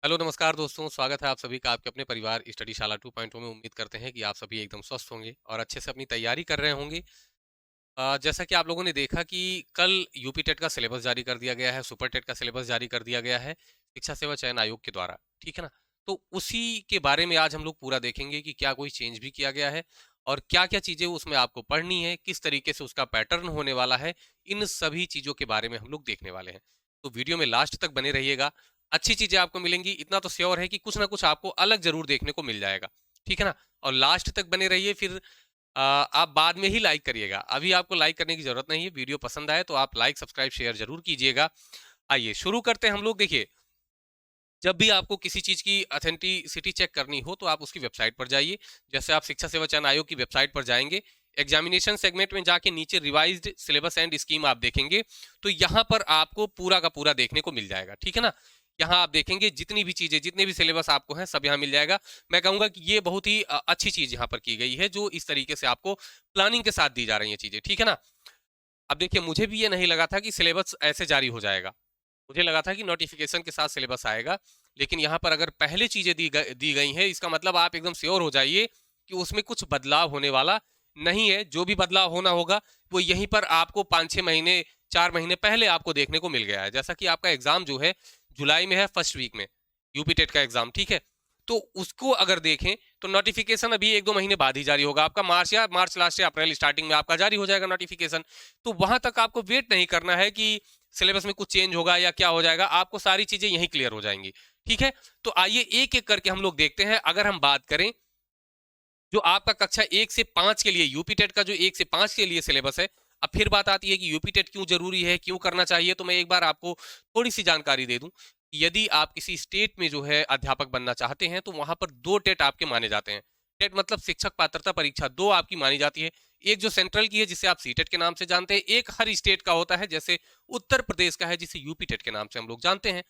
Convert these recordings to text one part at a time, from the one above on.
Hello नमस्कार दोस्तों, स्वागत है आप सभी का आपके अपने परिवार स्टडी शाला 2.0 में। उम्मीद करते हैं कि आप सभी एकदम स्वस्थ होंगे और अच्छे से अपनी तैयारी कर रहे होंगे। जैसा कि आप लोगों ने देखा कि कल यूपी टेट का सिलेबस जारी कर दिया गया है, सुपर टेट का सिलेबस जारी कर दिया गया है शिक्षा सेवा चयन आयोग के द्वारा, ठीक है ना? तो उसी के बारे में आज हम लोग पूरा देखेंगे कि क्या कोई चेंज भी किया गया है और क्या-क्या चीज़ें उसमें आपको पढ़नी है, किस तरीके से उसका पैटर्न होने वाला है, इन सभी चीज़ों के बारे में हम लोग देखने वाले हैं। तो वीडियो में लास्ट तक बने रहिएगा, अच्छी चीज़ें आपको मिलेंगी, इतना तो श्योर है कि कुछ ना कुछ आपको अलग ज़रूर देखने को मिल जाएगा, ठीक है ना? और लास्ट तक बने रहिए, फिर आप बाद में ही लाइक करिएगा। अभी आपको लाइक करने की ज़रूरत नहीं है, वीडियो पसंद आए तो आप लाइक, सब्सक्राइब, शेयर ज़रूर कीजिएगा। आइए शुरू करते हैं हम लोग। देखिए, जब भी आपको किसी चीज़ की ऑथेंटिसिटी चेक करनी हो तो आप उसकी वेबसाइट पर जाइए। जैसे आप शिक्षा सेवा चयन आयोग की वेबसाइट पर जाएँगे, एग्जामिनेशन सेगमेंट में जाके नीचे रिवाइज्ड सिलेबस एंड स्कीम आप देखेंगे, तो यहाँ पर आपको पूरा का पूरा देखने को मिल जाएगा, ठीक है ना? यहाँ आप देखेंगे जितनी भी चीज़ें, जितने भी सिलेबस आपको हैं, सब यहाँ मिल जाएगा। मैं कहूँगा कि ये बहुत ही अच्छी चीज़ यहाँ पर की गई है, जो इस तरीके से आपको प्लानिंग के साथ दी जा रही हैं चीज़ें, ठीक है ना? अब देखिए, मुझे भी ये नहीं लगा था कि सिलेबस ऐसे जारी हो जाएगा। मुझे लगा था कि नोटिफिकेशन के साथ सिलेबस आएगा, लेकिन यहाँ पर अगर पहले चीज़ें दी गई हैं, इसका मतलब आप एकदम श्योर हो जाइए कि उसमें कुछ बदलाव होने वाला नहीं है। जो भी बदलाव होना होगा, वो यहीं पर आपको 5-6 महीने, 4 महीने पहले आपको देखने को मिल गया है। जैसा कि आपका एग्ज़ाम जो है, जुलाई में है फर्स्ट वीक में, यूपी टेट का एग्ज़ाम, ठीक है? तो उसको अगर देखें, तो नोटिफिकेशन अभी 1-2 महीने बाद ही जारी होगा। आपका मार्च लास्ट या अप्रैल स्टार्टिंग में आपका जारी हो जाएगा नोटिफिकेशन। तो वहाँ तक आपको वेट नहीं करना है कि सिलेबस में कुछ चेंज होगा या क्या हो जाएगा, आपको सारी चीज़ें यहीं क्लियर हो जाएँगी, ठीक है? तो आइए एक-एक करके हम लोग देखते हैं। अगर हम बात करें, जो आपका कक्षा 1 से 5 के लिए यूपी टेट का जो 1 से 5 के लिए सिलेबस है, अब फिर बात आती है कि यूपी टेट क्यों ज़रूरी है, क्यों करना चाहिए? तो मैं एक बार आपको थोड़ी-सी जानकारी दे दूँ। यदि आप किसी स्टेट में जो है अध्यापक बनना चाहते हैं, तो वहाँ पर 2 टेट आपके माने जाते हैं। टेट मतलब शिक्षक पात्रता परीक्षा, 2 आपकी मानी जाती है। एक जो सेंट्रल की है, जिसे आप सीटेट के नाम से जानते हैं, एक हर स्टेट का होता है, जैसे उत्तर प्रदेश का है, जिसे यूपी टेट के नाम से हम लोग जानते हैं।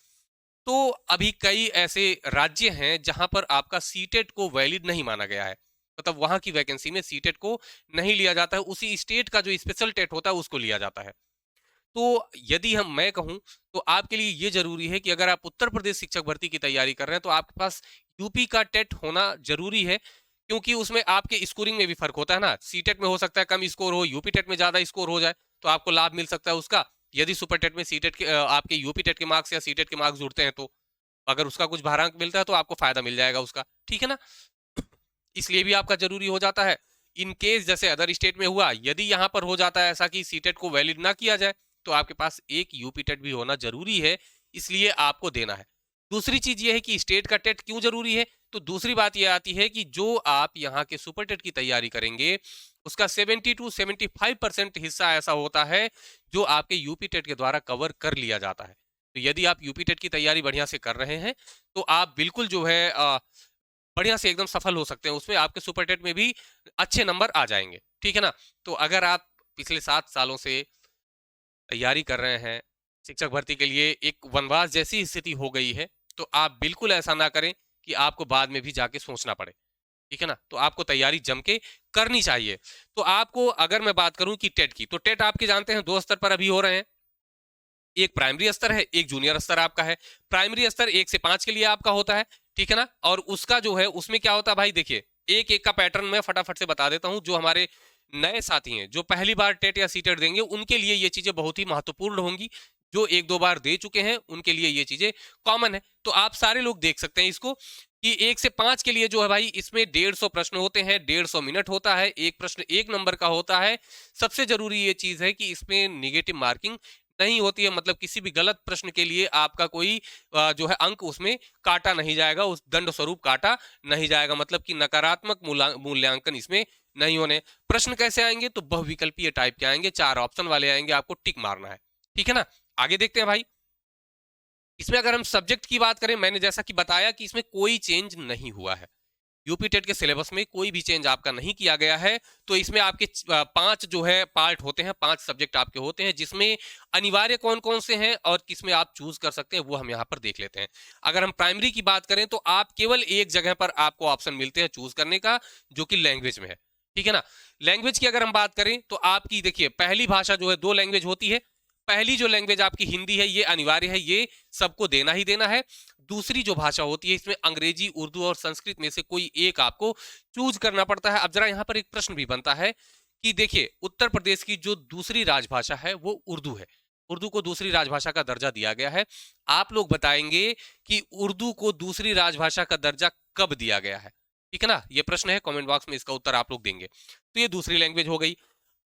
तो अभी कई ऐसे राज्य हैं जहां पर आपका सीटेट को वैलिड नहीं माना गया है, मतलब वहां की वैकेंसी में सीटेट को नहीं लिया जाता है, उसी स्टेट का जो स्पेशल टेट होता है उसको लिया जाता है। तो यदि हम मैं कहूं, तो आपके लिए ये जरूरी है कि अगर आप उत्तर प्रदेश शिक्षक भर्ती की तैयारी कर रहे हैं, तो आपके पास यूपी का टेट होना जरूरी है, क्योंकि उसमें आपके स्कोरिंग में भी फर्क होता है ना। सीटेट में हो सकता है कम स्कोर हो, यूपी टेट में ज्यादा स्कोर हो जाए, तो आपको लाभ मिल सकता है उसका। यदि सुपर टेट में सीटेट के आपके यूपी टेट के मार्क्स या सीटेट के मार्क्स जुड़ते हैं, तो अगर उसका कुछ भारांक मिलता है तो आपको फायदा मिल जाएगा उसका, ठीक है ना? इसलिए भी आपका जरूरी हो जाता है। इन केस जैसे अदर स्टेट में हुआ, यदि यहाँ पर हो जाता है ऐसा कि सीटेट को वैलिड ना किया जाए, तो आपके पास एक यूपी टेट भी होना जरूरी है, इसलिए आपको देना है। दूसरी चीज ये है कि स्टेट का टेट क्यों जरूरी है, तो दूसरी बात ये आती है कि जो आप यहाँ के सुपर टेट की तैयारी करेंगे, उसका 70 to 75% हिस्सा ऐसा होता है जो आपके यूपी टेट के द्वारा कवर कर लिया जाता है। तो यदि आप यूपी टेट की तैयारी बढ़िया से कर रहे हैं, तो आप बिल्कुल जो है बढ़िया से एकदम सफल हो सकते हैं। उसमें आपके सुपर टेट में भी अच्छे नंबर आ जाएँगे, ठीक है ना? तो अगर आप पिछले 7 सालों से तैयारी कर रहे हैं, शिक्षक भर्ती के लिए एक वनवास जैसी स्थिति हो गई है, तो आप बिल्कुल ऐसा ना करें कि आपको बाद में भी जाके सोचना पड़े, ठीक है ना? तो आपको तैयारी जम के करनी चाहिए। तो आपको अगर मैं बात करूँ कि टेट की, तो टेट आपके जानते हैं 2 स्तर पर अभी हो रहे हैं। एक प्राइमरी स्तर है, एक जूनियर स्तर आपका है। प्राइमरी स्तर 1 से 5 के लिए आपका होता है, ठीक है ना? और उसका जो है, उसमें क्या होता है भाई, देखिए, एक-एक का पैटर्न मैं फटाफट से बता देता हूँ। जो हमारे नए साथी हैं, जो पहली बार टेट या सीटेट देंगे, उनके लिए ये चीज़ें बहुत ही महत्वपूर्ण होंगी। जो 1-2 बार दे चुके हैं, उनके लिए ये चीज़ें कॉमन है। तो आप सारे लोग देख सकते हैं इसको, कि 1 से 5 के लिए जो है भाई, इसमें 150 प्रश्न होते हैं, 150 मिनट होता है, 1 प्रश्न 1 नंबर का होता है। सबसे ज़रूरी ये चीज़ है कि इसमें नेगेटिव मार्किंग नहीं होती है, मतलब किसी भी गलत प्रश्न के लिए आपका कोई जो है अंक उसमें काटा नहीं जाएगा, उस दंड स्वरूप काटा नहीं जाएगा, मतलब कि नकारात्मक मूल्यांकन इसमें नहीं होने। प्रश्न कैसे आएंगे, तो बहुविकल्पीय टाइप के आएंगे, 4 ऑप्शन वाले आएंगे, आपको टिक मारना है, ठीक है ना? आगे देखते हैं भाई। इसमें अगर हम सब्जेक्ट की बात करें, मैंने जैसा कि बताया कि इसमें कोई चेंज नहीं हुआ है। यूपी टेट के सिलेबस में कोई भी चेंज आपका नहीं किया गया है। तो इसमें आपके 5 जो है पार्ट होते हैं, 5 सब्जेक्ट आपके होते हैं, जिसमें अनिवार्य कौन-कौन से हैं और किसमें आप चूज़ कर सकते हैं, वो हम यहाँ पर देख लेते हैं। अगर हम प्राइमरी की बात करें, तो आप केवल एक जगह पर आपको ऑप्शन मिलते हैं चूज़ करने का, जो कि लैंग्वेज में है, ठीक है ना? लैंग्वेज की अगर हम बात करें, तो आपकी देखिए, पहली भाषा जो है, 2 लैंग्वेज होती है। पहली जो लैंग्वेज आपकी हिंदी है, ये अनिवार्य है, ये सबको देना ही देना है। दूसरी जो भाषा होती है, इसमें अंग्रेजी, उर्दू और संस्कृत में से कोई एक आपको चूज करना पड़ता है। अब जरा यहाँ पर एक प्रश्न भी बनता है कि देखिए, उत्तर प्रदेश की जो दूसरी राजभाषा है वो उर्दू है। उर्दू को दूसरी राजभाषा का दर्जा दिया गया है। आप लोग बताएंगे कि उर्दू को दूसरी राजभाषा का दर्जा कब दिया गया है? ठीक है ना, ये प्रश्न है, कमेंट बॉक्स में इसका उत्तर आप लोग देंगे। तो ये दूसरी लैंग्वेज हो गई।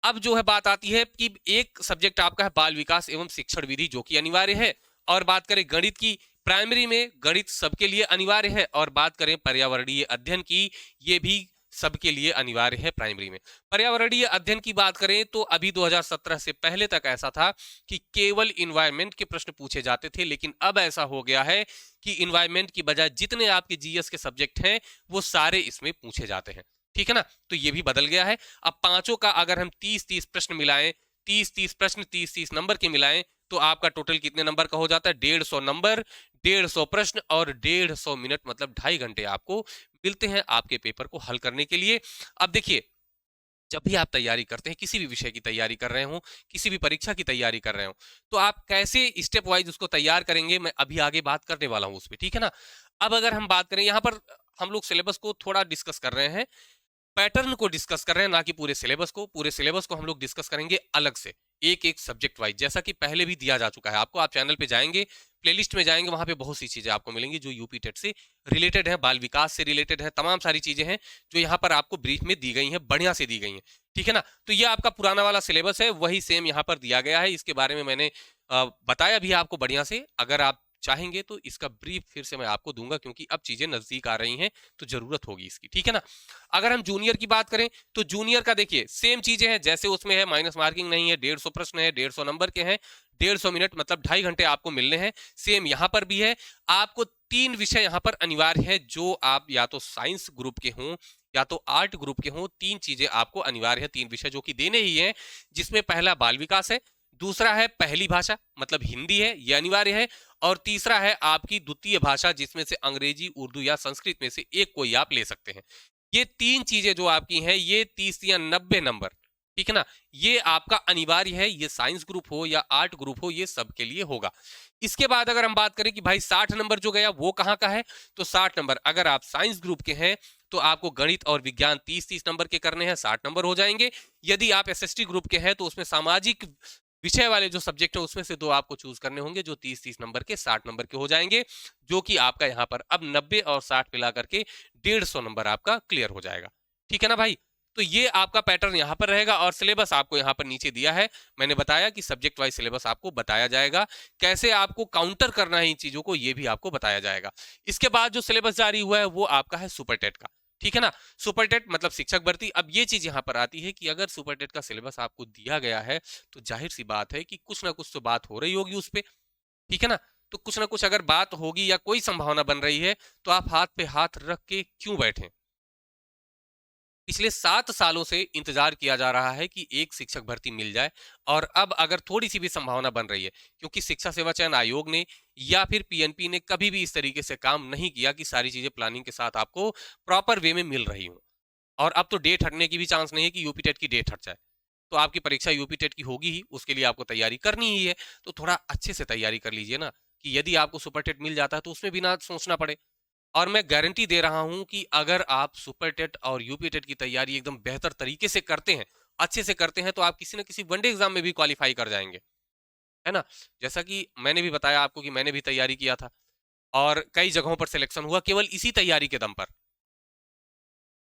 अब जो है बात आती है कि एक सब्जेक्ट आपका है बाल विकास एवं शिक्षण विधि, जो कि अनिवार्य है। और बात करें गणित की, प्राइमरी में गणित सबके लिए अनिवार्य है। और बात करें पर्यावरणीय अध्ययन की, ये भी सबके लिए अनिवार्य है प्राइमरी में। पर्यावरणीय अध्ययन की बात करें तो अभी 2017 से पहले तक ऐसा था कि केवल इन्वायरमेंट के प्रश्न पूछे जाते थे, लेकिन अब ऐसा हो गया है कि इन्वायरमेंट की बजाय जितने आपके जीएस के सब्जेक्ट हैं वो सारे इसमें पूछे जाते हैं। ठीक है ना, तो ये भी बदल गया है। अब पांचों का अगर हम 30-30 प्रश्न मिलाएं, 30-30 प्रश्न 30-30 नंबर के मिलाएं, तो आपका टोटल कितने नंबर का हो जाता है? 150 नंबर, 150 प्रश्न और 150 मिनट, मतलब 2.5 घंटे आपको मिलते हैं आपके पेपर को हल करने के लिए। अब देखिए, जब भी आप तैयारी करते हैं, किसी भी विषय की तैयारी कर रहे हो, किसी भी परीक्षा की तैयारी कर रहे हो, तो आप कैसे स्टेप वाइज उसको तैयार करेंगे, मैं अभी आगे बात करने वाला हूं उस पर। ठीक है ना। अब अगर हम बात करें, यहाँ पर हम लोग सिलेबस को थोड़ा डिस्कस कर रहे हैं, पैटर्न को डिस्कस कर रहे हैं, ना कि पूरे सिलेबस को। पूरे सिलेबस को हम लोग डिस्कस करेंगे अलग से, एक एक सब्जेक्ट वाइज, जैसा कि पहले भी दिया जा चुका है आपको। आप चैनल पे जाएंगे, प्लेलिस्ट में जाएंगे, वहां पे बहुत सी चीजें आपको मिलेंगी जो यूपी टेट से रिलेटेड है, बाल विकास से रिलेटेड है, तमाम सारी चीजें हैं जो यहाँ पर आपको ब्रीफ में दी गई हैं, बढ़िया से दी गई हैं। ठीक है ना। तो ये आपका पुराना वाला सिलेबस है, वही सेम यहाँ पर दिया गया है। इसके बारे में मैंने बताया भी आपको बढ़िया से। अगर आप चाहेंगे तो इसका ब्रीफ फिर से मैं आपको दूंगा, क्योंकि अब चीजें नजदीक आ रही हैं तो जरूरत होगी इसकी। ठीक है ना। अगर हम जूनियर की बात करें तो जूनियर का देखिए सेम चीजें हैं जैसे उसमें है, माइनस मार्किंग नहीं है, 150 प्रश्न है, 150 नंबर के हैं, 150 मिनट, मतलब 2.5 घंटे आपको मिलने हैं। सेम यहाँ पर भी है। आपको 3 विषय यहाँ पर अनिवार्य है, जो आप या तो साइंस ग्रुप के हों या तो आर्ट ग्रुप के हों। 3 चीजें आपको अनिवार्य है, 3 विषय जो कि देने ही है, जिसमें पहला बाल विकास है, दूसरा है पहली भाषा मतलब हिंदी है, ये अनिवार्य है, और तीसरा है आपकी द्वितीय भाषा, जिसमें से अंग्रेजी, उर्दू या संस्कृत में से एक कोई आप ले सकते हैं। ये 3 चीजें जो आपकी हैं, ये 30 या 90 नंबर, ठीक है ना, ये आपका अनिवार्य है। ये साइंस ग्रुप हो या आर्ट ग्रुप हो, ये सबके लिए होगा। इसके बाद अगर हम बात करें कि भाई 60 नंबर जो गया वो कहाँ का है, तो 60 नंबर अगर आप साइंस ग्रुप के हैं तो आपको गणित और विज्ञान 30-30 नंबर के करने हैं, 60 नंबर हो जाएंगे। यदि आप एसएसटी ग्रुप के हैं तो उसमें सामाजिक विषय वाले जो सब्जेक्ट है उसमें से 2 आपको चूज करने होंगे, जो 30-30 नंबर के 60 नंबर के हो जाएंगे, जो कि आपका यहाँ पर अब 90 और 60 मिला करके 150 नंबर आपका क्लियर हो जाएगा। ठीक है ना भाई। तो ये आपका पैटर्न यहाँ पर रहेगा, और सिलेबस आपको यहाँ पर नीचे दिया है। मैंने बताया कि सब्जेक्ट वाइज सिलेबस आपको बताया जाएगा, कैसे आपको काउंटर करना है इन चीजों को, ये भी आपको बताया जाएगा। इसके बाद जो सिलेबस जारी हुआ है वो आपका है सुपर टेट का। ठीक है ना। सुपर टेट मतलब शिक्षक भर्ती। अब ये चीज यहाँ पर आती है कि अगर सुपर टेट का सिलेबस आपको दिया गया है तो जाहिर सी बात है कि कुछ ना कुछ तो बात हो रही होगी उस पर। ठीक है ना। तो कुछ ना कुछ अगर बात होगी या कोई संभावना बन रही है तो आप हाथ पे हाथ रख के क्यों बैठे। पिछले 7 सालों से इंतजार किया जा रहा है कि एक शिक्षक भर्ती मिल जाए, और अब अगर थोड़ी सी भी संभावना बन रही है, क्योंकि शिक्षा सेवा चयन आयोग ने या फिर पीएनपी ने कभी भी इस तरीके से काम नहीं किया कि सारी चीजें प्लानिंग के साथ आपको प्रॉपर वे में मिल रही हो। और अब तो डेट हटने की भी चांस नहीं है कि यूपी टेट की डेट हट जाए। तो आपकी परीक्षा यूपी टेट की होगी ही, उसके लिए आपको तैयारी करनी ही है। तो थोड़ा अच्छे से तैयारी कर लीजिए ना, कि यदि आपको सुपर टेट मिल जाता है तो उसमें भी ना सोचना पड़े। और मैं गारंटी दे रहा हूं कि अगर आप सुपर टेट और यूपी टेट की तैयारी एकदम बेहतर तरीके से करते हैं, अच्छे से करते हैं, तो आप किसी न किसी वनडे एग्जाम में भी क्वालिफाई कर जाएंगे, है ना। जैसा कि मैंने भी बताया आपको कि मैंने भी तैयारी किया था और कई जगहों पर सिलेक्शन हुआ केवल इसी तैयारी के दम पर।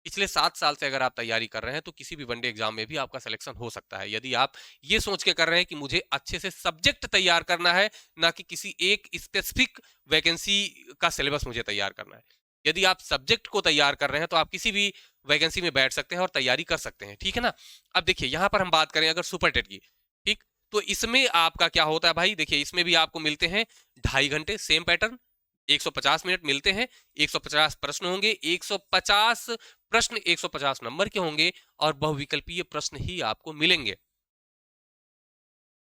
पिछले 7 साल से अगर आप तैयारी कर रहे हैं तो किसी भी वनडे एग्जाम में भी आपका सिलेक्शन हो सकता है, यदि आप ये सोच के कर रहे हैं कि मुझे अच्छे से सब्जेक्ट तैयार करना है, ना कि किसी एक स्पेसिफिक वैकेंसी का सिलेबस मुझे तैयार करना है। यदि आप सब्जेक्ट को तैयार कर रहे हैं तो आप किसी भी वैकेंसी में बैठ सकते हैं और तैयारी कर सकते हैं। ठीक है ना। अब देखिए यहाँ पर हम बात करें अगर सुपर टेट की, ठीक, तो इसमें आपका क्या होता है भाई, देखिए इसमें भी आपको मिलते हैं 2.5 घंटे, सेम पैटर्न, 150 मिनट मिलते हैं, 150 प्रश्न होंगे, 150 प्रश्न 150 नंबर के होंगे, और बहुविकल्पीय प्रश्न ही आपको मिलेंगे।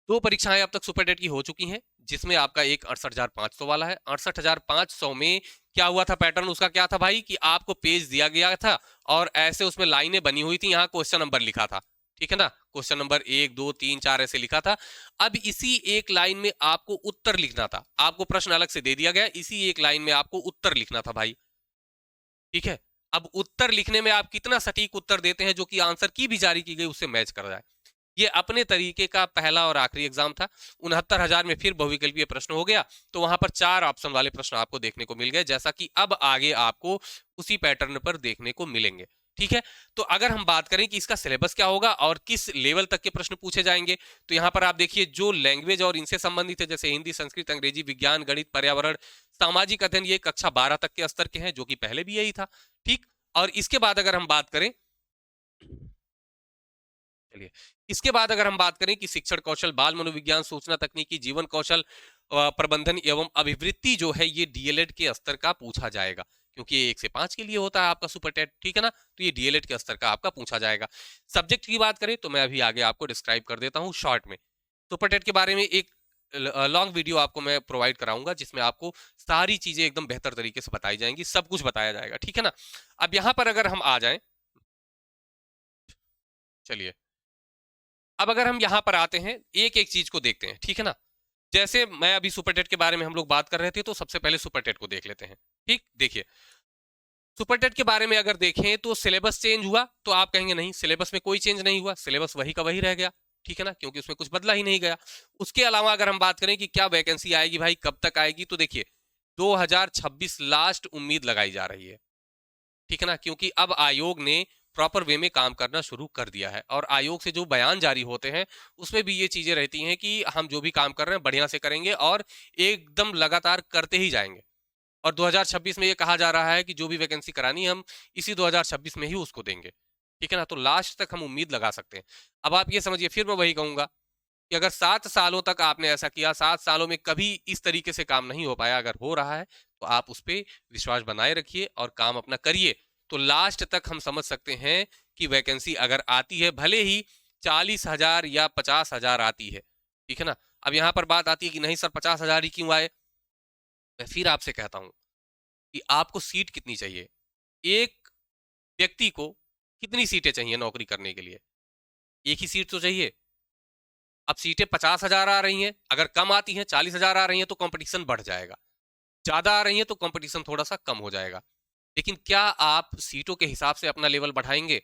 2 परीक्षाएं अब तक सुपर टेट की हो चुकी हैं, जिसमें आपका एक 68,500 वाला है। 68,500 में क्या हुआ था, पैटर्न उसका क्या था भाई, कि आपको पेज दिया गया था और ऐसे उसमें लाइनें बनी हुई थी, यहाँ क्वेश्चन नंबर लिखा था। ठीक है ना। क्वेश्चन नंबर 1 2 3 4 ऐसे लिखा था। अब इसी एक लाइन में आपको उत्तर लिखना था, आपको प्रश्न अलग से दे दिया गया, इसी एक लाइन में आपको उत्तर लिखना था भाई। ठीक है। अब उत्तर लिखने में आप कितना सटीक उत्तर देते हैं जो कि आंसर की भी जारी की गई उससे मैच कर जाए। ये अपने तरीके का पहला और आखिरी एग्जाम था। 69,000 में फिर बहुविकल्पीय प्रश्न हो गया, तो वहां पर 4 ऑप्शन वाले प्रश्न आपको देखने को मिल गए, जैसा कि अब आगे आपको उसी पैटर्न पर देखने को मिलेंगे। ठीक है। तो अगर हम बात करें कि इसका सिलेबस क्या होगा और किस लेवल तक के प्रश्न पूछे जाएंगे, तो यहां पर आप देखिए जो लैंग्वेज और इनसे संबंधित है, जैसे हिंदी, संस्कृत, अंग्रेजी, विज्ञान, गणित, पर्यावरण, सामाजिक अध्ययन, ये कक्षा 12 तक के स्तर के हैं, जो कि पहले भी यही था। ठीक। और इसके बाद अगर हम बात करें, चलिए, इसके बाद अगर हम बात करें कि शिक्षण कौशल, बाल मनोविज्ञान, सूचना तकनीकी, जीवन कौशल, प्रबंधन एवं अभिवृत्ति जो है ये डीएलएड के स्तर का पूछा जाएगा, क्योंकि ये 1 से 5 के लिए होता है आपका सुपर टेट। ठीक है ना। तो ये डीएलएड के स्तर का आपका पूछा जाएगा। सब्जेक्ट की बात करें तो मैं अभी आगे आपको डिस्क्राइब कर देता हूँ शॉर्ट में। सुपर टेट के बारे में एक लॉन्ग वीडियो आपको मैं प्रोवाइड कराऊंगा, जिसमें आपको सारी चीजें एकदम बेहतर तरीके से बताई जाएंगी, सब कुछ बताया जाएगा। ठीक है ना। अब यहां पर अगर हम आ जाएं, चलिए, अब अगर हम यहां पर आते हैं, एक एक चीज को देखते हैं। ठीक है ना। जैसे मैं अभी सुपर टेट के बारे में हम लोग बात कर रहे थे, तो सबसे पहले सुपर टेट को देख लेते हैं। ठीक। देखिए, सुपर टेट के बारे में अगर देखें तो सिलेबस चेंज हुआ, तो आप कहेंगे नहीं, सिलेबस में कोई चेंज नहीं हुआ, सिलेबस वही का वही रह गया। ठीक है ना, क्योंकि उसमें कुछ बदला ही नहीं गया। उसके अलावा अगर हम बात करें कि क्या वैकेंसी आएगी भाई, कब तक आएगी, तो देखिए 2026 लास्ट उम्मीद लगाई जा रही है। ठीक है ना, क्योंकि अब आयोग ने प्रॉपर वे में काम करना शुरू कर दिया है, और आयोग से जो बयान जारी होते हैं उसमें भी ये चीजें रहती हैं कि हम जो भी काम कर रहे हैं बढ़िया से करेंगे और एकदम लगातार करते ही जाएंगे। और 2026 में ये कहा जा रहा है कि जो भी वैकेंसी करानी है हम इसी 2026 में ही उसको देंगे। ठीक है ना। तो लास्ट तक हम उम्मीद लगा सकते हैं। अब आप ये समझिए, फिर मैं वही कहूंगा कि अगर 7 सालों तक आपने ऐसा किया, 7 सालों में कभी इस तरीके से काम नहीं हो पाया, अगर हो रहा है तो आप उस पर विश्वास बनाए रखिए और काम अपना करिए, तो लास्ट तक हम समझ सकते हैं कि वैकेंसी अगर आती है, भले ही 40,000 या 50,000 आती है। ठीक है ना। अब यहां पर बात आती है कि नहीं सर 50,000 ही क्यों आए। मैं फिर आपसे कहता हूं कि आपको सीट कितनी चाहिए, एक व्यक्ति को कितनी सीटें चाहिए नौकरी करने के लिए। एक ही सीट तो चाहिए। अब सीटें 50,000 आ रही हैं, अगर कम आती हैं 40,000 आ रही हैं तो कंपटीशन बढ़ जाएगा, ज्यादा आ रही है तो कंपटीशन थोड़ा सा कम हो जाएगा। लेकिन क्या आप सीटों के हिसाब से अपना लेवल बढ़ाएंगे?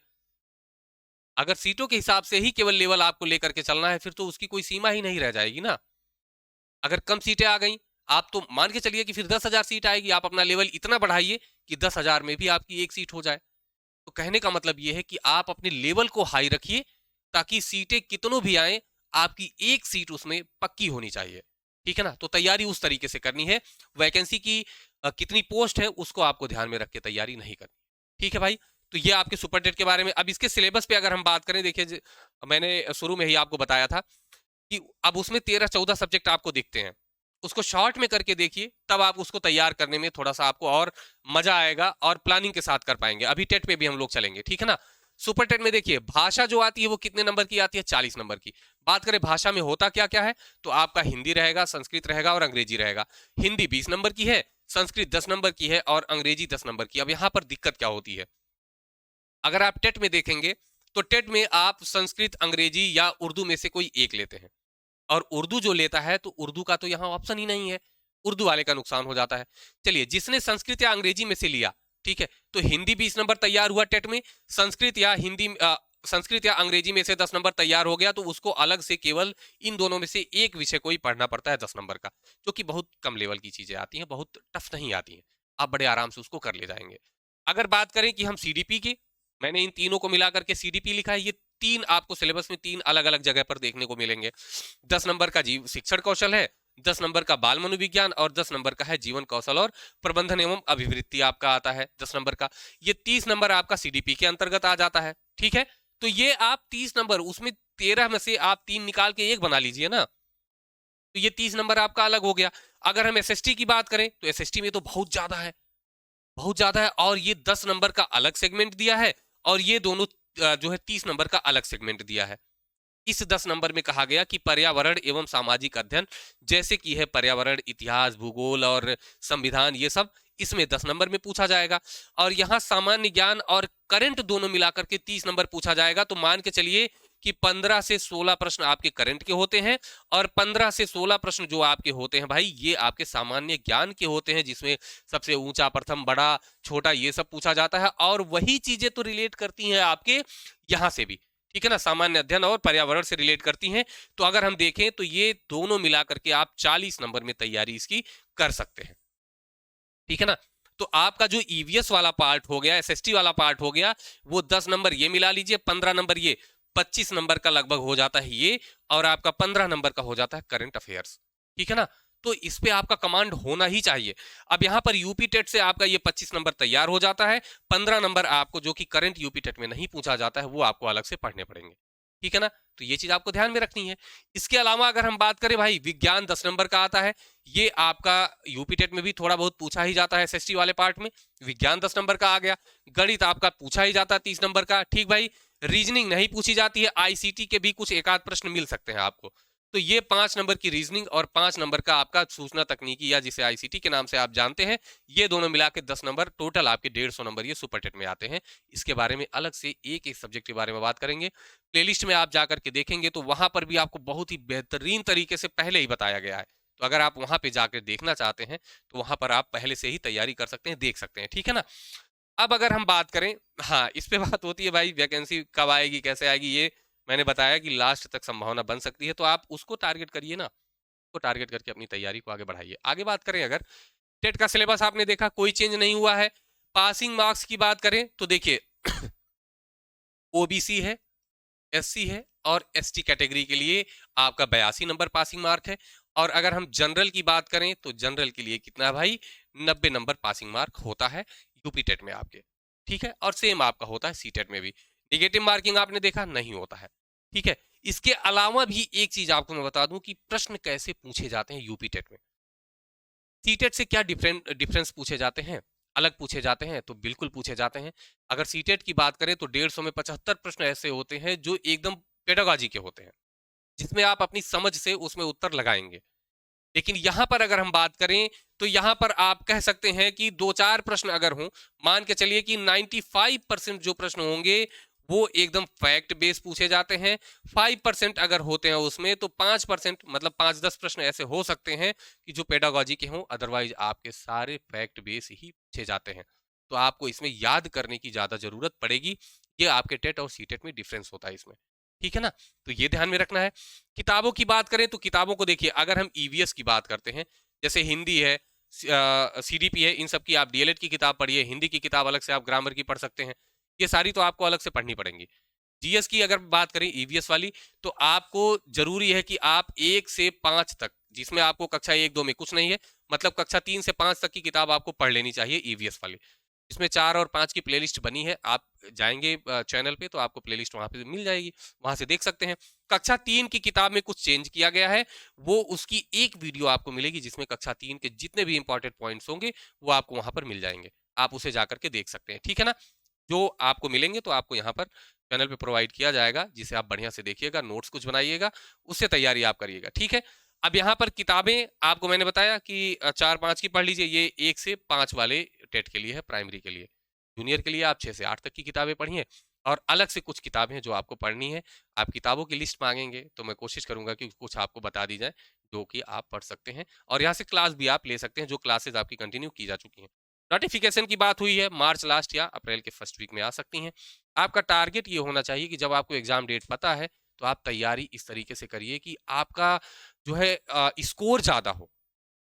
अगर सीटों के हिसाब से ही केवल लेवल आपको लेकर के चलना है, फिर तो उसकी कोई सीमा ही नहीं रह जाएगी ना। अगर कम सीटें आ गई, आप तो मान के चलिए कि फिर 10,000 सीट आएगी, आप अपना लेवल इतना बढ़ाइए कि 10,000 में भी आपकी एक सीट हो जाए। तो कहने का मतलब यह है कि आप अपने लेवल को हाई रखिए, ताकि सीटें कितनों भी आए, आपकी एक सीट उसमें पक्की होनी चाहिए। ठीक है ना। तो तैयारी उस तरीके से करनी है। वैकेंसी की कितनी पोस्ट है उसको आपको ध्यान में रख के तैयारी नहीं करनी। ठीक है भाई। तो ये आपके सुपर टेट के बारे में। अब इसके सिलेबस पे अगर हम बात करें, देखिए मैंने शुरू में ही आपको बताया था कि अब उसमें 13-14 सब्जेक्ट आपको दिखते हैं, उसको शॉर्ट में करके देखिए, तब आप उसको तैयार करने में थोड़ा सा आपको और मजा आएगा और प्लानिंग के साथ कर पाएंगे। अभी टेट पे भी हम लोग चलेंगे। ठीक है ना। सुपर टेट में देखिए भाषा जो आती है वो कितने नंबर की आती है, 40 नंबर की। बात करें भाषा में होता क्या क्या है, तो आपका हिंदी रहेगा, संस्कृत रहेगा और अंग्रेजी रहेगा। हिंदी 20 नंबर की है, संस्कृत 10 नंबर की है और अंग्रेजी 10 नंबर की। अब यहां पर दिक्कत क्या होती है, अगर आप टेट में देखेंगे तो टेट में आप संस्कृत, अंग्रेजी या उर्दू में से कोई एक लेते हैं, और उर्दू जो लेता है तो उर्दू का तो यहाँ ऑप्शन ही नहीं है, उर्दू वाले का नुकसान हो जाता है। चलिए, जिसने संस्कृत या अंग्रेजी में से लिया, ठीक है, तो हिंदी 20 नंबर तैयार हुआ टेट में, संस्कृत या संस्कृत या अंग्रेजी में से 10 नंबर तैयार हो गया, तो उसको अलग से केवल इन दोनों में से एक विषय को ही पढ़ना पड़ता है 10 नंबर का, जो कि बहुत कम लेवल की चीजें आती हैं, बहुत टफ नहीं आती हैं, आप बड़े आराम से उसको कर ले जाएंगे। अगर बात करें कि हम सीडीपी की, मैंने इन तीनों को मिलाकर के सीडीपी लिखा है, ये तीन आपको सिलेबस में तीन अलग अलग जगह पर देखने को मिलेंगे। 10 नंबर का जीव शिक्षण कौशल है, 10 नंबर का बाल मनोविज्ञान और 10 नंबर का है जीवन कौशल और प्रबंधन एवं अभिवृत्ति आपका आता है 10 नंबर का। ये 30 नंबर आपका सीडीपी के अंतर्गत आ जाता है। ठीक है। तो ये आप 30 नंबर, उसमें 13 में से आप 3 निकाल के एक बना लीजिए ना, तो ये 30 नंबर आपका अलग हो गया। अगर हम एसएसटी की बात करें तो एसएसटी में तो बहुत ज्यादा है, बहुत ज्यादा है, और ये 10 नंबर का अलग सेगमेंट दिया है, और ये दोनों जो है 30 नंबर का अलग सेगमेंट दिया है। इस 10 नंबर में कहा गया कि पर्यावरण एवं सामाजिक अध्ययन, जैसे कि है पर्यावरण, इतिहास, भूगोल और संविधान, ये सब इसमें 10 नंबर में पूछा जाएगा। और यहाँ सामान्य ज्ञान और करंट दोनों मिलाकर के 30 नंबर पूछा जाएगा। तो मान के चलिए कि 15 से 16 प्रश्न आपके करंट के होते हैं और 15 से 16 प्रश्न जो आपके होते हैं भाई ये आपके सामान्य ज्ञान के होते हैं, जिसमें सबसे ऊंचा, प्रथम, बड़ा, छोटा ये सब पूछा जाता है और वही चीजें तो रिलेट करती हैं आपके यहां से भी, ठीक है ना, सामान्य अध्ययन और पर्यावरण से रिलेट करती हैं। तो अगर हम देखें तो ये दोनों मिलाकर के आप 40 नंबर में तैयारी इसकी कर सकते हैं, ठीक है ना। तो आपका जो ईवीएस वाला पार्ट हो गया, एसएसटी वाला पार्ट हो गया, वो 10 नंबर ये मिला लीजिए, 15 नंबर ये, 25 नंबर का लगभग हो जाता है ये, और आपका 15 नंबर का हो जाता है करंट अफेयर्स, ठीक है ना। तो इस पे आपका कमांड होना ही चाहिए। अब यहां पर यूपी टेट से आपका ये 25 नंबर तैयार हो जाता है, 15 नंबर आपको जो कि करंट यूपी टेट में नहीं पूछा जाता है वो आपको अलग से पढ़ने पड़ेंगे, ठीक है ना। तो ये चीज आपको ध्यान में रखनी है। इसके अलावा अगर हम बात करें भाई, विज्ञान 10 नंबर का आता है, ये आपका यूपी टेट में भी थोड़ा बहुत पूछा ही जाता है, एसएसटी वाले पार्ट में विज्ञान 10 नंबर का आ गया। गणित आपका पूछा ही जाता है 30 नंबर का, ठीक भाई। रीजनिंग नहीं पूछी जाती है, आईसीटी के भी कुछ एक आध प्रश्न मिल सकते हैं आपको। तो ये 5 नंबर की रीजनिंग और 5 नंबर का आपका सूचना तकनीकी या जिसे आईसीटी के नाम से आप जानते हैं, ये दोनों मिला के 10 नंबर टोटल आपके 150 नंबर ये सुपर टेट में आते हैं। इसके बारे में अलग से एक एक सब्जेक्ट के बारे में बात करेंगे, प्लेलिस्ट में आप जाकर के देखेंगे तो वहां पर भी आपको बहुत ही बेहतरीन तरीके से पहले ही बताया गया है। तो अगर आप वहां पे जाकर देखना चाहते हैं तो वहां पर आप पहले से ही तैयारी कर सकते हैं, देख सकते हैं, ठीक है ना। अब अगर हम बात करें, हाँ इस पे बात होती है भाई, वैकेंसी कब आएगी कैसे आएगी, ये मैंने बताया कि लास्ट तक संभावना बन सकती है, तो आप उसको टारगेट करिए ना, उसको टारगेट करके अपनी तैयारी को आगे बढ़ाइए। आगे बात करें, अगर टेट का सिलेबस आपने देखा कोई चेंज नहीं हुआ है। पासिंग मार्क्स की बात करें तो देखिए ओबीसी है, एससी है और एसटी कैटेगरी के लिए आपका 82 नंबर पासिंग मार्क है। और अगर हम जनरल की बात करें तो जनरल के लिए कितना है भाई, 90 नंबर पासिंग मार्क होता है यूपी टेट में आपके, ठीक है। और सेम आपका होता है सी टेट में भी। निगेटिव मार्किंग आपने देखा नहीं होता है, ठीक है। इसके अलावा भी एक चीज आपको मैं बता दूं कि प्रश्न कैसे पूछे जाते हैं यूपी टेट में। सी टेट से क्या डिफरेंस पूछे जाते हैं, अलग पूछे जाते हैं, तो बिल्कुल पूछे जाते हैं। अगर सी टेट की बात करें तो 150 में 75 प्रश्न ऐसे होते हैं जो एकदम पेडागॉजी के होते हैं, जिसमें आप अपनी समझ से उसमें उत्तर लगाएंगे। लेकिन यहां पर अगर हम बात करें तो यहां पर आप कह सकते हैं कि 2-4 प्रश्न अगर हों, मान के चलिए कि 95% जो प्रश्न होंगे वो एकदम फैक्ट बेस पूछे जाते हैं। 5% अगर होते हैं उसमें तो 5% मतलब 5-10 प्रश्न ऐसे हो सकते हैं कि जो पेडागॉजी के हों, अदरवाइज आपके सारे फैक्ट बेस ही पूछे जाते हैं। तो आपको इसमें याद करने की ज्यादा जरूरत पड़ेगी। ये आपके टेट और सी टेट में डिफरेंस होता है इसमें, ठीक है ना। तो ये ध्यान में रखना है। किताबों की बात करें तो किताबों को देखिए, अगर हम ईवीएस की बात करते हैं, जैसे हिंदी है, सीडीपी है, इन सब की आप डीएलएड की किताब पढ़िए, हिंदी की किताब अलग से आप ग्रामर की पढ़ सकते हैं, ये सारी तो आपको अलग से पढ़नी पड़ेंगी। जीएस की अगर बात करें ईवीएस वाली, तो आपको जरूरी है कि आप 1 से 5 तक, जिसमें आपको कक्षा 1-2 में कुछ नहीं है, मतलब कक्षा 3 से 5 तक की किताब आपको पढ़ लेनी चाहिए ईवीएस वाली। इसमें 4 और 5 की प्लेलिस्ट बनी है, आप जाएंगे चैनल पे तो आपको प्लेलिस्ट वहां पे मिल जाएगी, वहां से देख सकते हैं। कक्षा 3 की किताब में कुछ चेंज किया गया है, वो उसकी एक वीडियो आपको मिलेगी जिसमें कक्षा 3 के जितने भी इंपॉर्टेंट पॉइंट्स होंगे वो आपको वहां पर मिल जाएंगे, आप उसे जाकर के देख सकते हैं, ठीक है ना। जो आपको मिलेंगे तो आपको यहाँ पर चैनल पे प्रोवाइड किया जाएगा, जिसे आप बढ़िया से देखिएगा, नोट्स कुछ बनाइएगा, उससे तैयारी आप करिएगा, ठीक है। अब यहाँ पर किताबें आपको मैंने बताया कि 4-5 की पढ़ लीजिए, ये 1 से 5 वाले टेट के लिए है, प्राइमरी के लिए। जूनियर के लिए आप 6 से 8 तक की किताबें पढ़िए और अलग से कुछ किताबें हैं जो आपको पढ़नी है। आप किताबों की लिस्ट मांगेंगे तो मैं कोशिश करूंगा कि कुछ आपको बता दी जाए जो कि आप पढ़ सकते हैं, और यहाँ से क्लास भी आप ले सकते हैं, जो क्लासेस आपकी कंटिन्यू की जा चुकी हैं। नोटिफिकेशन की बात हुई है, मार्च लास्ट या अप्रैल के फर्स्ट वीक में आ सकती हैं। आपका टारगेट ये होना चाहिए कि जब आपको एग्जाम डेट पता है तो आप तैयारी इस तरीके से करिए कि आपका जो है स्कोर ज्यादा हो,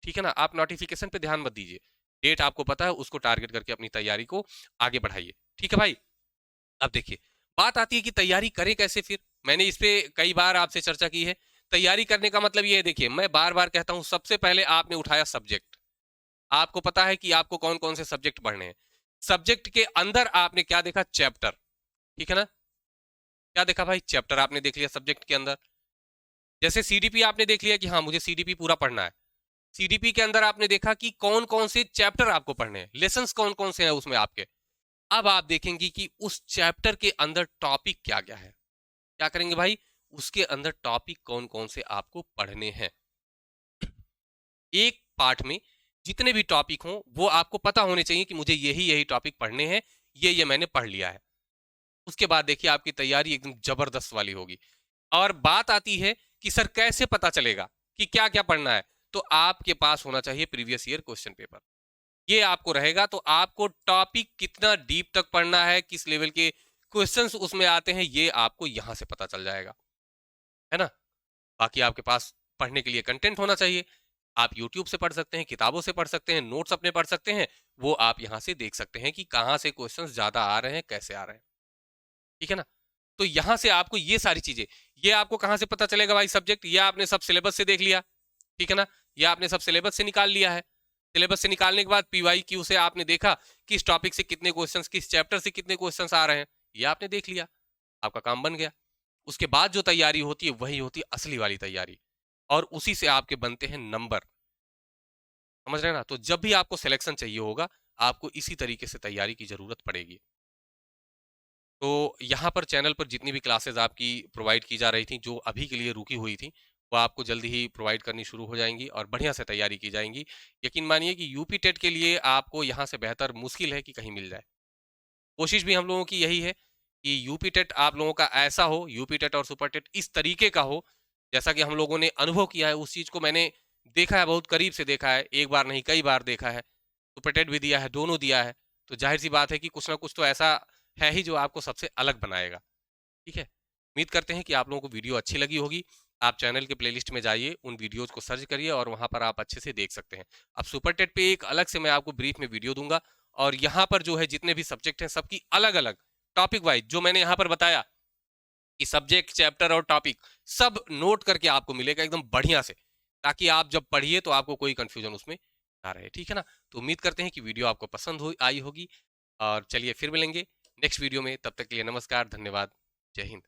ठीक है ना। आप नोटिफिकेशन पे ध्यान मत दीजिए, डेट आपको पता है उसको टारगेट करके अपनी तैयारी को आगे बढ़ाइए, ठीक है भाई। अब देखिए, बात आती है कि तैयारी करें कैसे। फिर मैंने इस पे कई बार आपसे चर्चा की है। तैयारी करने का मतलब ये है, देखिए मैं बार बार कहता हूं, सबसे पहले आपने उठाया सब्जेक्ट, आपको पता है कि आपको कौन कौन से सब्जेक्ट पढ़ने हैं। सब्जेक्ट के अंदर आपने क्या देखा, चैप्टर, ठीक है ना। क्या देखा भाई, चैप्टर आपने देख लिया सब्जेक्ट के अंदर। जैसे सीडीपी आपने देख लिया कि हाँ मुझे सीडीपी पूरा पढ़ना है, सीडीपी के अंदर आपने देखा कि कौन कौन से चैप्टर आपको पढ़ने हैं, लेसन्स कौन कौन से हैं उसमें आपके। अब आप देखेंगे कि उस चैप्टर के अंदर टॉपिक क्या क्या है, क्या करेंगे भाई, उसके अंदर टॉपिक कौन कौन से आपको पढ़ने हैं। एक पार्ट में जितने भी टॉपिक हों वो आपको पता होने चाहिए कि मुझे यही यही टॉपिक पढ़ने हैं, ये मैंने पढ़ लिया है। उसके बाद देखिए आपकी तैयारी एकदम जबरदस्त वाली होगी। और बात आती है कि सर कैसे पता चलेगा कि क्या क्या पढ़ना है, तो आपके पास होना चाहिए प्रीवियस ईयर क्वेश्चन पेपर। ये आपको रहेगा तो आपको टॉपिक कितना डीप तक पढ़ना है, किस लेवल के क्वेश्चंस उसमें आते हैं, ये आपको यहां से पता चल जाएगा, है ना। बाकी आपके पास पढ़ने के लिए कंटेंट होना चाहिए। आप यूट्यूब से पढ़ सकते हैं, किताबों से पढ़ सकते हैं, नोट्स अपने पढ़ सकते हैं। वो आप यहां से देख सकते हैं कि कहां से क्वेश्चंस ज्यादा आ रहे हैं, कैसे आ रहे हैं, ठीक है ना। तो यहां से आपको ये सारी चीजें, ये आपको कहां से पता चलेगा भाई, सब्जेक्ट ये आपने सब सिलेबस से देख लिया, ठीक है ना। ये आपने सब सिलेबस से निकाल लिया है। सिलेबस से निकालने के बाद पीवाईक्यू से आपने देखा किस टॉपिक से कितने क्वेश्चंस, किस चैप्टर से कितने क्वेश्चंस आ रहे हैं, ये आपने देख लिया, आपका काम बन गया। उसके बाद जो तैयारी होती है वही होती है असली वाली तैयारी, और उसी से आपके बनते हैं नंबर, समझ रहे हैं ना। तो जब भी आपको सिलेक्शन चाहिए होगा, आपको इसी तरीके से तैयारी की जरूरत पड़ेगी। तो यहाँ पर चैनल पर जितनी भी क्लासेस आपकी प्रोवाइड की जा रही थी, जो अभी के लिए रुकी हुई थी, वो आपको जल्दी ही प्रोवाइड करनी शुरू हो जाएंगी और बढ़िया से तैयारी की जाएंगी। यकीन मानिए कि यूपी टेट के लिए आपको यहाँ से बेहतर मुश्किल है कि कहीं मिल जाए। कोशिश भी हम लोगों की यही है कि यूपी टेट आप लोगों का ऐसा हो, यूपी टेट और सुपर टेट इस तरीके का हो, जैसा कि हम लोगों ने अनुभव किया है। उस चीज को मैंने देखा है, बहुत करीब से देखा है, एक बार नहीं कई बार देखा है। सुपर टेट भी दिया है, दोनों दिया है। तो जाहिर सी बात है कि कुछ ना कुछ तो ऐसा है ही जो आपको सबसे अलग बनाएगा, ठीक है। उम्मीद करते हैं कि आप लोगों को वीडियो अच्छी लगी होगी। आप चैनल के प्लेलिस्ट में जाइए, उन वीडियोज को सर्च करिए और वहां पर आप अच्छे से देख सकते हैं। अब सुपर टेट पे एक अलग से मैं आपको ब्रीफ में वीडियो दूंगा, और यहाँ पर जो है जितने भी सब्जेक्ट हैं सबकी अलग अलग टॉपिक वाइज जो मैंने यहाँ पर बताया कि सब्जेक्ट, चैप्टर और टॉपिक सब नोट करके आपको मिलेगा एकदम बढ़िया से, ताकि आप जब पढ़िए तो आपको कोई कंफ्यूजन उसमें ना रहे, ठीक है ना। तो उम्मीद करते हैं कि वीडियो आपको पसंद हो आई होगी, और चलिए फिर मिलेंगे नेक्स्ट वीडियो में। तब तक के लिए नमस्कार, धन्यवाद, जय हिंद।